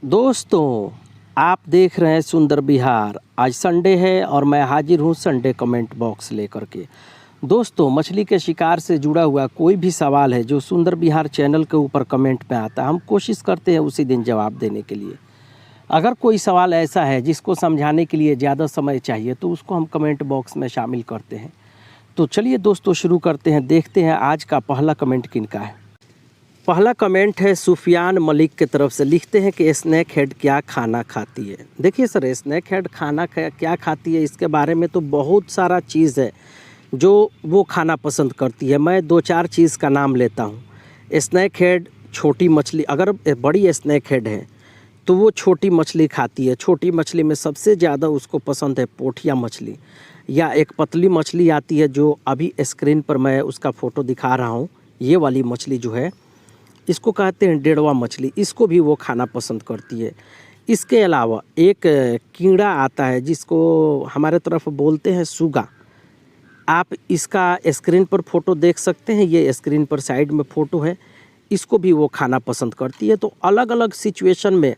दोस्तों, आप देख रहे हैं सुंदर बिहार। आज संडे है और मैं हाजिर हूँ संडे कमेंट बॉक्स लेकर के। दोस्तों, मछली के शिकार से जुड़ा हुआ कोई भी सवाल है जो सुंदर बिहार चैनल के ऊपर कमेंट में आता है, हम कोशिश करते हैं उसी दिन जवाब देने के लिए। अगर कोई सवाल ऐसा है जिसको समझाने के लिए ज़्यादा समय चाहिए तो उसको हम कमेंट बॉक्स में शामिल करते हैं। तो चलिए दोस्तों शुरू करते हैं, देखते हैं आज का पहला कमेंट किनका है। पहला कमेंट है सुफियान मलिक की तरफ से। लिखते हैं कि स्नैक हेड क्या खाना खाती है। देखिए सर, स्नैक हेड खाना क्या खाती है इसके बारे में तो बहुत सारा चीज़ है जो वो खाना पसंद करती है। मैं दो चार चीज़ का नाम लेता हूँ। स्नैक हेड छोटी मछली, अगर बड़ी स्नैक हेड है तो वो छोटी मछली खाती है। छोटी मछली में सबसे ज़्यादा उसको पसंद है पोठिया मछली, या एक पतली मछली आती है जो अभी स्क्रीन पर मैं उसका फ़ोटो दिखा रहा हूँ। ये वाली मछली जो है इसको कहते हैं डेढ़वा मछली, इसको भी वो खाना पसंद करती है। इसके अलावा एक कीड़ा आता है जिसको हमारे तरफ बोलते हैं सुगा। आप इसका स्क्रीन पर फ़ोटो देख सकते हैं, ये स्क्रीन पर साइड में फ़ोटो है। इसको भी वो खाना पसंद करती है। तो अलग अलग सिचुएशन में,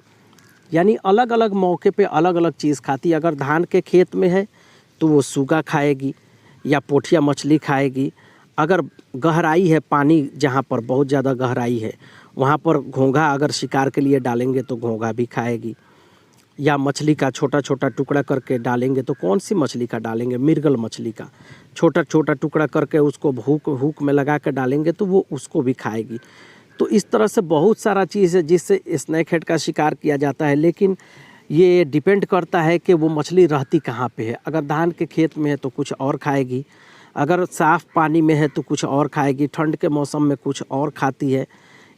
यानी अलग अलग मौके पे अलग अलग चीज़ खाती है। अगर धान के खेत में है तो वो सुगा खाएगी या पोठिया मछली खाएगी। अगर गहराई है, पानी जहाँ पर बहुत ज़्यादा गहराई है वहाँ पर घोंघा अगर शिकार के लिए डालेंगे तो घोंघा भी खाएगी। या मछली का छोटा छोटा टुकड़ा करके डालेंगे तो कौन सी मछली का डालेंगे, मृगल मछली का छोटा छोटा टुकड़ा करके उसको हुक में लगा कर डालेंगे तो वो उसको भी खाएगी। तो इस तरह से बहुत सारा चीज़ है जिससे स्नैक हेड का शिकार किया जाता है। लेकिन ये डिपेंड करता है कि वो मछली रहती कहाँ पे है। अगर धान के खेत में है तो कुछ और खाएगी, अगर साफ़ पानी में है तो कुछ और खाएगी, ठंड के मौसम में कुछ और खाती है।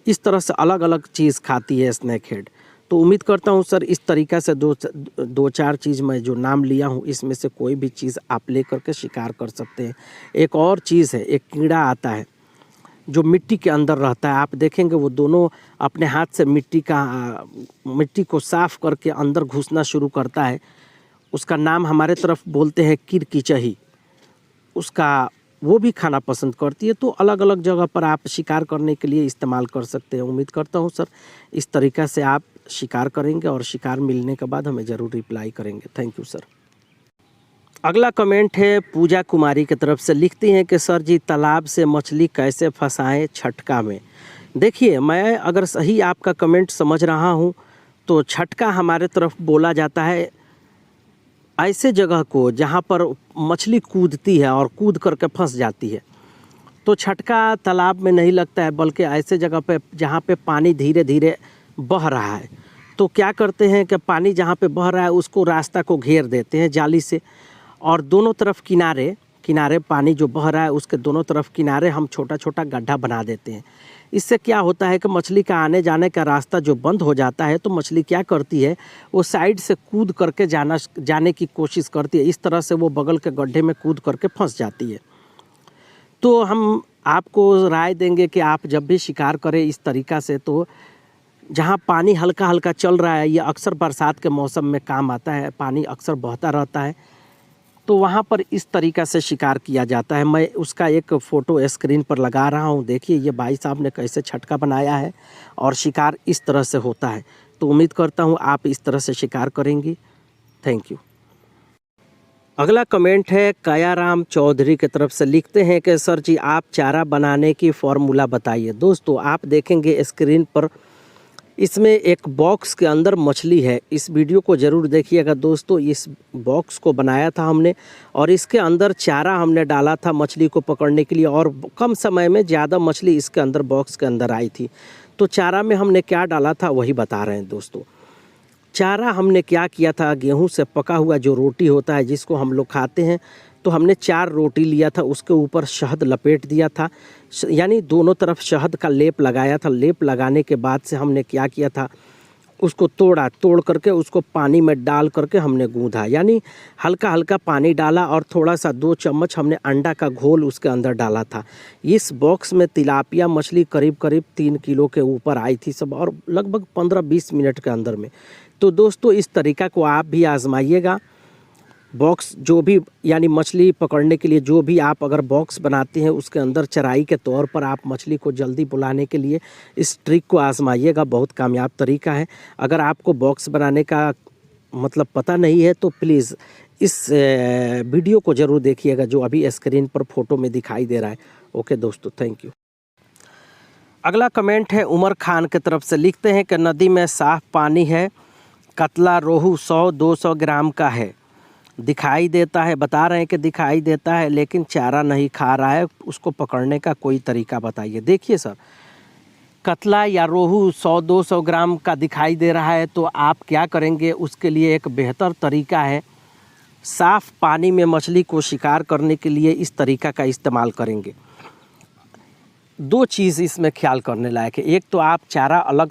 इस तरह से अलग अलग चीज़ खाती है स्नैक हेड। तो उम्मीद करता हूँ सर इस तरीक़ा से दो चार चीज़ मैं जो नाम लिया हूँ इसमें से कोई भी चीज़ आप ले करके शिकार कर सकते हैं। एक और चीज़ है, एक कीड़ा आता है जो मिट्टी के अंदर रहता है। आप देखेंगे वो दोनों अपने हाथ से मिट्टी को साफ़ करके अंदर घुसना शुरू करता है। उसका नाम हमारे तरफ बोलते हैं किरकिचही। उसका वो भी खाना पसंद करती है। तो अलग अलग जगह पर आप शिकार करने के लिए इस्तेमाल कर सकते हैं। उम्मीद करता हूँ सर इस तरीक़ा से आप शिकार करेंगे और शिकार मिलने के बाद हमें ज़रूर रिप्लाई करेंगे। Thank you sir. अगला कमेंट है पूजा कुमारी की तरफ से। लिखती हैं कि सर जी तालाब से मछली कैसे फंसाएं छटका में। देखिए, मैं अगर सही आपका कमेंट समझ रहा हूँ तो छटका हमारे तरफ बोला जाता है ऐसे जगह को जहाँ पर मछली कूदती है और कूद करके फंस जाती है। तो छटका तालाब में नहीं लगता है, बल्कि ऐसे जगह पे जहाँ पे पानी धीरे धीरे बह रहा है। तो क्या करते हैं कि पानी जहाँ पे बह रहा है उसको रास्ता को घेर देते हैं जाली से, और दोनों तरफ किनारे पानी जो बह रहा है उसके दोनों तरफ किनारे हम छोटा छोटा गड्ढा बना देते हैं। इससे क्या होता है कि मछली का आने जाने का रास्ता जो बंद हो जाता है तो मछली क्या करती है, वो साइड से कूद करके जाने की कोशिश करती है। इस तरह से वो बगल के गड्ढे में कूद करके फंस जाती है। तो हम आपको राय देंगे कि आप जब भी शिकार करें इस तरीक़ा से, तो जहाँ पानी हल्का हल्का चल रहा है, ये अक्सर बरसात के मौसम में काम आता है, पानी अक्सर बहता रहता है, तो वहाँ पर इस तरीक़ा से शिकार किया जाता है। मैं उसका एक फ़ोटो स्क्रीन पर लगा रहा हूँ। देखिए ये भाई साहब ने कैसे छटका बनाया है और शिकार इस तरह से होता है। तो उम्मीद करता हूँ आप इस तरह से शिकार करेंगी। Thank you. अगला कमेंट है कायाराम चौधरी की तरफ से। लिखते हैं कि सर जी आप चारा बनाने की फॉर्मूला बताइए। दोस्तों, आप देखेंगे स्क्रीन पर इसमें एक बॉक्स के अंदर मछली है। इस वीडियो को ज़रूर देखिएगा दोस्तों। इस बॉक्स को बनाया था हमने और इसके अंदर चारा हमने डाला था मछली को पकड़ने के लिए, और कम समय में ज़्यादा मछली इसके अंदर बॉक्स के अंदर आई थी। तो चारा में हमने क्या डाला था वही बता रहे हैं दोस्तों। चारा हमने क्या किया था, गेहूं से पका हुआ जो रोटी होता है जिसको हम लोग खाते हैं, तो हमने 4 रोटी लिया था, उसके ऊपर शहद लपेट दिया था, यानी दोनों तरफ शहद का लेप लगाया था। लेप लगाने के बाद से हमने क्या किया था, उसको तोड़ करके उसको पानी में डाल करके हमने गूँधा, यानी हल्का हल्का पानी डाला और थोड़ा सा 2 चम्मच हमने अंडा का घोल उसके अंदर डाला था। इस बॉक्स में तिलापिया मछली करीब 3 किलो के ऊपर आई थी सब, और लगभग 15-20 मिनट के अंदर में। तो दोस्तों इस तरीक़ा को आप भी आजमाइएगा। बॉक्स जो भी यानी मछली पकड़ने के लिए जो भी आप अगर बॉक्स बनाते हैं उसके अंदर चराई के तौर पर आप मछली को जल्दी बुलाने के लिए इस ट्रिक को आजमाइएगा, बहुत कामयाब तरीका है। अगर आपको बॉक्स बनाने का मतलब पता नहीं है तो प्लीज़ इस वीडियो को ज़रूर देखिएगा जो अभी स्क्रीन पर फोटो में दिखाई दे रहा है। ओके दोस्तों, थैंक यू। अगला कमेंट है उमर खान की तरफ से, लिखते हैं कि नदी में साफ पानी है, कतला रोहू 100-200 ग्राम का है, दिखाई देता है, बता रहे हैं कि दिखाई देता है लेकिन चारा नहीं खा रहा है, उसको पकड़ने का कोई तरीका बताइए। देखिए सर, कतला या रोहू 100-200 ग्राम का दिखाई दे रहा है तो आप क्या करेंगे, उसके लिए एक बेहतर तरीका है, साफ़ पानी में मछली को शिकार करने के लिए इस तरीका का इस्तेमाल करेंगे। दो चीज़ इसमें ख्याल करने लायक है, एक तो आप चारा अलग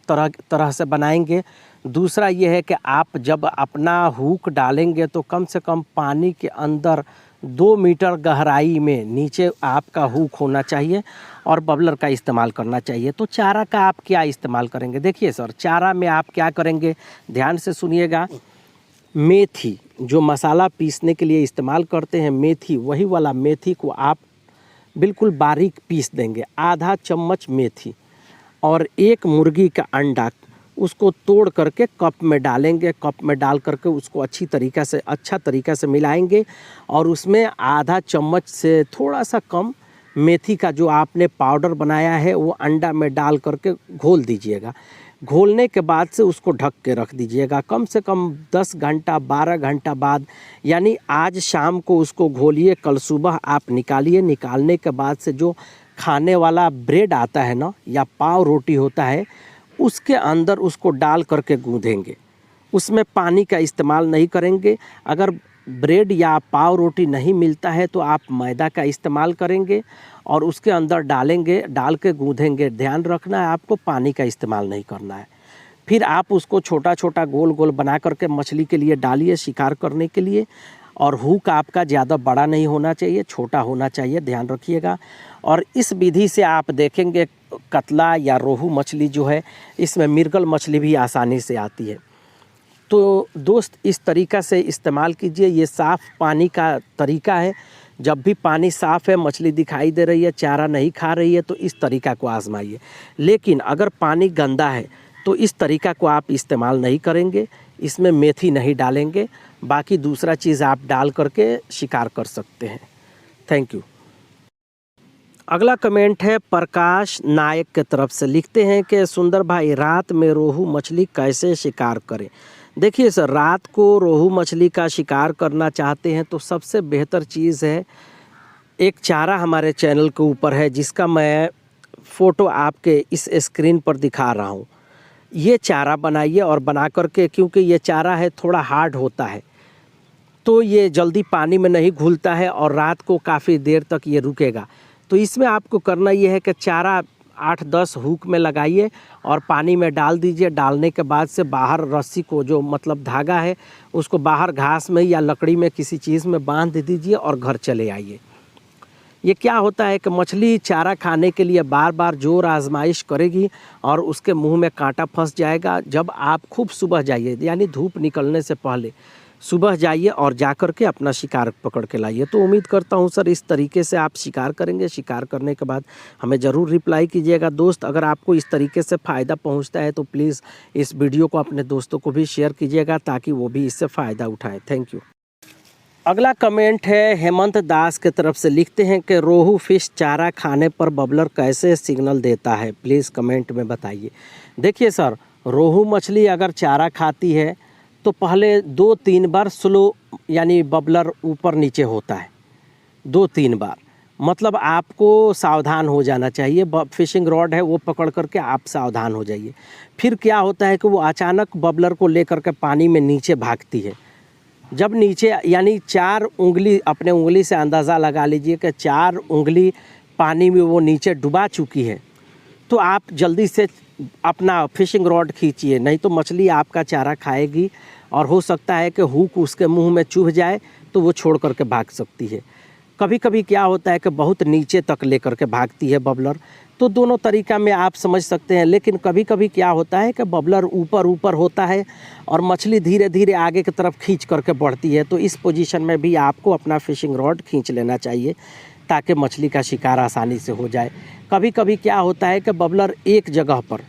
तरह से बनाएंगे, दूसरा ये है कि आप जब अपना हुक डालेंगे तो कम से कम पानी के अंदर 2 मीटर गहराई में नीचे आपका हुक होना चाहिए और बबलर का इस्तेमाल करना चाहिए। तो चारा का आप क्या इस्तेमाल करेंगे? देखिए सर, चारा में आप क्या करेंगे, ध्यान से सुनिएगा। मेथी जो मसाला पीसने के लिए इस्तेमाल करते हैं, मेथी, वही वाला मेथी को आप बिल्कुल बारीक पीस देंगे, आधा चम्मच मेथी, और एक मुर्गी का अंडा उसको तोड़ करके कप में डालेंगे, कप में डाल करके उसको अच्छा तरीक़ा से मिलाएंगे और उसमें आधा चम्मच से थोड़ा सा कम मेथी का जो आपने पाउडर बनाया है वो अंडा में डाल करके घोल दीजिएगा। घोलने के बाद से उसको ढक के रख दीजिएगा कम से कम 10 घंटा 12 घंटा बाद, यानी आज शाम को उसको घोलिए, कल सुबह आप निकालिए। निकालने के बाद से जो खाने वाला ब्रेड आता है ना, या पाव रोटी होता है, उसके अंदर उसको डाल करके गूँधेंगे, उसमें पानी का इस्तेमाल नहीं करेंगे। अगर ब्रेड या पाव रोटी नहीं मिलता है तो आप मैदा का इस्तेमाल करेंगे और उसके अंदर डालेंगे, डाल के गूँधेंगे। ध्यान रखना है आपको, पानी का इस्तेमाल नहीं करना है। फिर आप उसको छोटा छोटा गोल गोल बना करके मछली के लिए डालिए शिकार करने के लिए, और हुक आपका ज़्यादा बड़ा नहीं होना चाहिए, छोटा होना चाहिए, ध्यान रखिएगा। और इस विधि से आप देखेंगे कतला या रोहू मछली जो है, इसमें मिर्गल मछली भी आसानी से आती है। तो दोस्त, इस तरीक़ा से इस्तेमाल कीजिए, ये साफ़ पानी का तरीका है। जब भी पानी साफ़ है, मछली दिखाई दे रही है, चारा नहीं खा रही है, तो इस तरीका को आजमाइए। लेकिन अगर पानी गंदा है तो इस तरीका को आप इस्तेमाल नहीं करेंगे, इसमें मेथी नहीं डालेंगे, बाकी दूसरा चीज़ आप डाल करके शिकार कर सकते हैं। Thank you. अगला कमेंट है प्रकाश नायक के तरफ से, लिखते हैं कि सुंदर भाई, रात में रोहू मछली कैसे शिकार करें? देखिए सर, रात को रोहू मछली का शिकार करना चाहते हैं तो सबसे बेहतर चीज़ है, एक चारा हमारे चैनल के ऊपर है जिसका मैं फ़ोटो आपके इस स्क्रीन पर दिखा रहा हूँ। ये चारा बनाइए और बना करके, क्योंकि ये चारा है थोड़ा हार्ड होता है तो ये जल्दी पानी में नहीं घुलता है और रात को काफ़ी देर तक ये रुकेगा। तो इसमें आपको करना ये है कि चारा 8-10 हुक में लगाइए और पानी में डाल दीजिए। डालने के बाद से बाहर रस्सी को, जो मतलब धागा है, उसको बाहर घास में या लकड़ी में किसी चीज़ में बांध दीजिए और घर चले आइए। ये क्या होता है कि मछली चारा खाने के लिए बार बार जोर आजमाइश करेगी और उसके मुंह में कांटा फंस जाएगा। जब आप खूब सुबह जाइए, यानी धूप निकलने से पहले सुबह जाइए और जाकर के अपना शिकार पकड़ के लाइए। तो उम्मीद करता हूं सर इस तरीके से आप शिकार करेंगे। शिकार करने के बाद हमें ज़रूर रिप्लाई कीजिएगा। दोस्त, अगर आपको इस तरीके से फ़ायदा पहुंचता है तो प्लीज़ इस वीडियो को अपने दोस्तों को भी शेयर कीजिएगा ताकि वो भी इससे फ़ायदा उठाएँ। Thank you. अगला कमेंट है हेमंत दास के तरफ से, लिखते हैं कि रोहू फिश चारा खाने पर बबलर कैसे सिग्नल देता है, प्लीज़ कमेंट में बताइए। देखिए सर, रोहू मछली अगर चारा खाती है तो पहले 2-3 बार स्लो, यानी बबलर ऊपर नीचे होता है 2-3 बार, मतलब आपको सावधान हो जाना चाहिए। फिशिंग रॉड है वो पकड़ करके आप सावधान हो जाइए। फिर क्या होता है कि वो अचानक बबलर को लेकर के पानी में नीचे भागती है। जब नीचे, यानी 4 उंगली, अपने उंगली से अंदाज़ा लगा लीजिए कि 4 उंगली पानी में वो नीचे डुबा चुकी है, तो आप जल्दी से अपना फिशिंग रॉड खींचिए, नहीं तो मछली आपका चारा खाएगी और हो सकता है कि हुक उसके मुंह में चुभ जाए तो वो छोड़ करके भाग सकती है। कभी कभी क्या होता है कि बहुत नीचे तक लेकर के भागती है बबलर, तो दोनों तरीका में आप समझ सकते हैं। लेकिन कभी कभी क्या होता है कि बबलर ऊपर ऊपर होता है और मछली धीरे धीरे आगे की तरफ खींच करके बढ़ती है, तो इस पोजीशन में भी आपको अपना फिशिंग रॉड खींच लेना चाहिए ताकि मछली का शिकार आसानी से हो जाए। कभी कभी क्या होता है कि बबलर एक जगह पर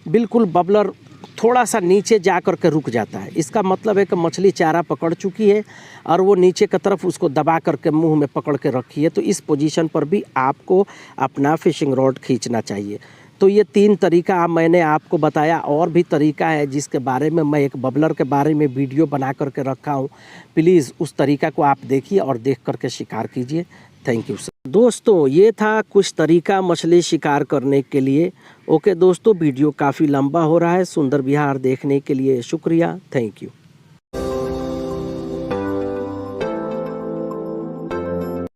बिल्कुल बबलर थोड़ा सा नीचे जा कर के रुक जाता है, इसका मतलब है कि मछली चारा पकड़ चुकी है और वो नीचे की तरफ उसको दबा करके मुंह में पकड़ के रखी है, तो इस पोजीशन पर भी आपको अपना फिशिंग रॉड खींचना चाहिए। तो ये 3 तरीका मैंने आपको बताया, और भी तरीका है जिसके बारे में मैं एक बबलर के बारे में वीडियो बना करके रखा हूँ। प्लीज़ उस तरीका को आप देखिए और देख करके शिकार कीजिए। Thank you sir. दोस्तों ये था कुछ तरीका मछली शिकार करने के लिए। ओके दोस्तों, वीडियो काफ़ी लंबा हो रहा है। सुंदर विहार देखने के लिए शुक्रिया। Thank you.